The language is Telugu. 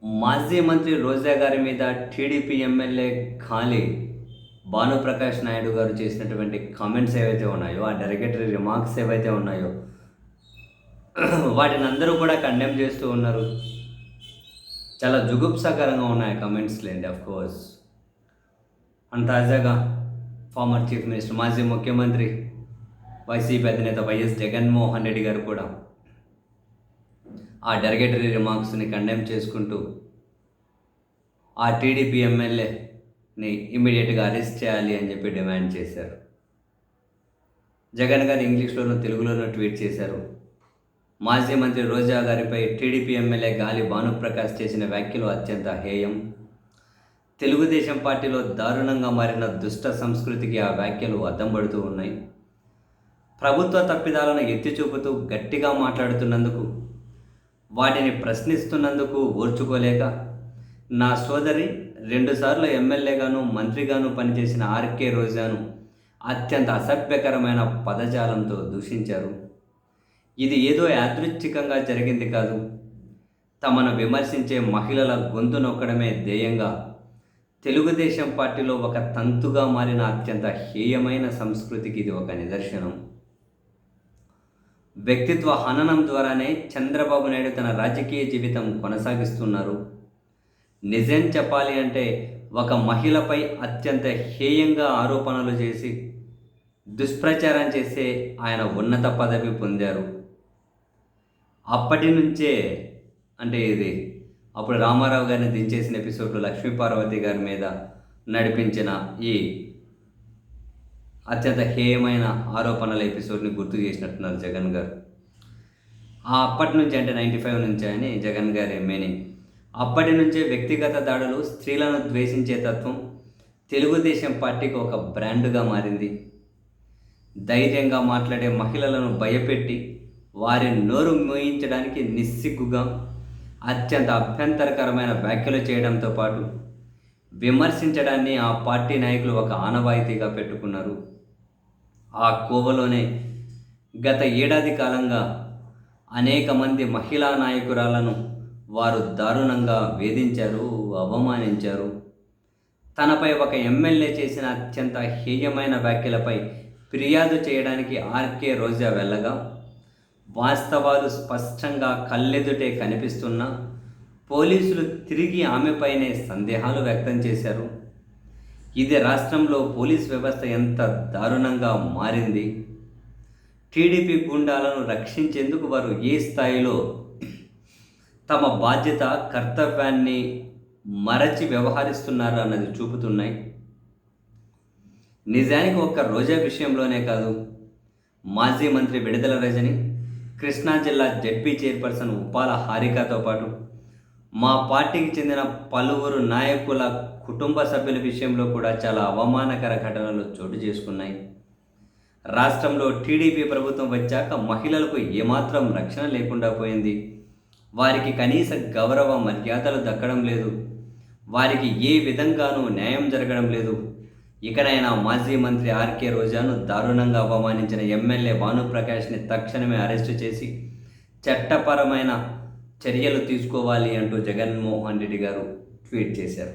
మాజీ మంత్రి రోజా గారి మీద టీడీపీ ఎమ్మెల్యే ఖాళీ భానుప్రకాష్ నాయుడు గారు చేసినటువంటి కామెంట్స్ ఏవైతే ఉన్నాయో, ఆ డెరగేటరీ రిమార్క్స్ ఏవైతే ఉన్నాయో, వాటిని అందరూ కూడా కండెమ్ చేస్తూ ఉన్నారు. చాలా జుగుప్సాకరంగా ఉన్నాయి కామెంట్స్ లేండి, కోర్స్. అండ్ తాజాగా ఫార్మర్ చీఫ్ మినిస్టర్, మాజీ ముఖ్యమంత్రి, వైసీపీ అధినేత వైఎస్ జగన్మోహన్ రెడ్డి గారు కూడా ఆ డెరగేటరీ రిమార్క్స్ని కండెమ్ చేసుకుంటూ ఆ టీడీపీ ఎమ్మెల్యేని ఇమ్మీడియట్గా అరెస్ట్ చేయాలి అని చెప్పి డిమాండ్ చేశారు. జగన్ గారు ఇంగ్లీష్లోనూ తెలుగులోనూ ట్వీట్ చేశారు. మాజీ మంత్రి రోజా గారిపై టీడీపీ ఎమ్మెల్యే గాలి భానుప్రకాష్ చేసిన వ్యాఖ్యలు అత్యంత హేయం. తెలుగుదేశం పార్టీలో దారుణంగా మారిన దుష్ట సంస్కృతికి ఆ వ్యాఖ్యలు అద్దం పడుతూ ఉన్నాయి. ప్రభుత్వ తప్పిదాలను ఎత్తి చూపుతూ గట్టిగా మాట్లాడుతున్నందుకు, వాటిని ప్రశ్నిస్తున్నందుకు ఓర్చుకోలేక నా సోదరి 2 సార్లు ఎమ్మెల్యేగాను మంత్రిగాను పనిచేసిన ఆర్కే రోజాను అత్యంత అసభ్యకరమైన పదజాలంతో దూషించారు. ఇది ఏదో యాదృచ్ఛికంగా జరిగింది కాదు. తమను విమర్శించే మహిళల గొంతు నొక్కడమే ధ్యేయంగా తెలుగుదేశం పార్టీలో ఒక తంతుగా మారిన అత్యంత హేయమైన సంస్కృతికి ఇది ఒక నిదర్శనం. వ్యక్తిత్వ హననం ద్వారానే చంద్రబాబు నాయుడు తన రాజకీయ జీవితం కొనసాగిస్తున్నారు. నిజం చెప్పాలి అంటే ఒక మహిళపై అత్యంత హేయంగా ఆరోపణలు చేసి దుష్ప్రచారం చేసే ఆయన ఉన్నత పదవి పొందారు. అప్పటి నుంచే, అంటే ఇది అప్పుడు రామారావు గారిని దించేసిన ఎపిసోడ్లో లక్ష్మీపార్వతి గారి మీద నడిపించిన ఈ అత్యంత హేయమైన ఆరోపణల ఎపిసోడ్ని గుర్తు చేసినట్టున్నారు జగన్ గారు. అప్పటి నుంచి, అంటే 95 నుంచి అని జగన్ గారి మీనింగ్. అప్పటి నుంచే వ్యక్తిగత దాడులు, స్త్రీలను ద్వేషించే తత్వం తెలుగుదేశం పార్టీకి ఒక బ్రాండ్గా మారింది. ధైర్యంగా మాట్లాడే మహిళలను భయపెట్టి వారి నోరు మోయించడానికి నిస్సిగ్గుగా అత్యంత అభ్యంతరకరమైన వ్యాఖ్యలు చేయడంతో పాటు విమర్శించడాన్ని ఆ పార్టీ నాయకులు ఒక ఆనవాయితీగా పెట్టుకున్నారు. ఆ కోవలోనే గత ఏడాది కాలంగా అనేక మంది మహిళా నాయకురాలను వారు దారుణంగా వేధించారు, అవమానించారు. తనపై ఒక ఎమ్మెల్యే చేసిన అత్యంత హేయమైన వ్యాఖ్యలపై ఫిర్యాదు చేయడానికి ఆర్కే రోజా వెళ్ళగా వాస్తవాలు స్పష్టంగా కళ్ళెదుటే కనిపిస్తున్నా పోలీసులు తిరిగి ఆమెపైనే సందేహాలు వ్యక్తం చేశారు. ఇది రాష్ట్రంలో పోలీస్ వ్యవస్థ ఎంత దారుణంగా మారింది. టీడీపీ గుండాలను రక్షించేందుకు వారు ఏ స్థాయిలో తమ బాధ్యత, కర్తవ్యాన్ని మరచి వ్యవహరిస్తున్నారు అన్నది చూపుతున్నాయి. నిజానికి ఒక్క రోజా విషయంలోనే కాదు, మాజీ మంత్రి విడుదల రజని, కృష్ణా జిల్లా జడ్పీ చైర్పర్సన్ ఉప్పాల హారికతో పాటు మా పార్టీకి చెందిన పలువురు నాయకుల కుటుంబ సభ్యుల విషయంలో కూడా చాలా అవమానకర ఘటనలు చోటు చేసుకున్నాయి. రాష్ట్రంలో టీడీపీ ప్రభుత్వం వచ్చాక మహిళలకు ఏమాత్రం రక్షణ లేకుండా పోయింది. వారికి కనీస గౌరవ మర్యాదలు దక్కడం లేదు. వారికి ఏ విధంగానూ న్యాయం జరగడం లేదు. ఇకనైనా మాజీ మంత్రి ఆర్కే రోజాను దారుణంగా అవమానించిన ఎమ్మెల్యే భానుప్రకాష్ని తక్షణమే అరెస్టు చేసి చట్టపరమైన చర్యలు తీసుకోవాలి అంటూ జగన్మోహన్ రెడ్డి గారు ట్వీట్ చేశారు.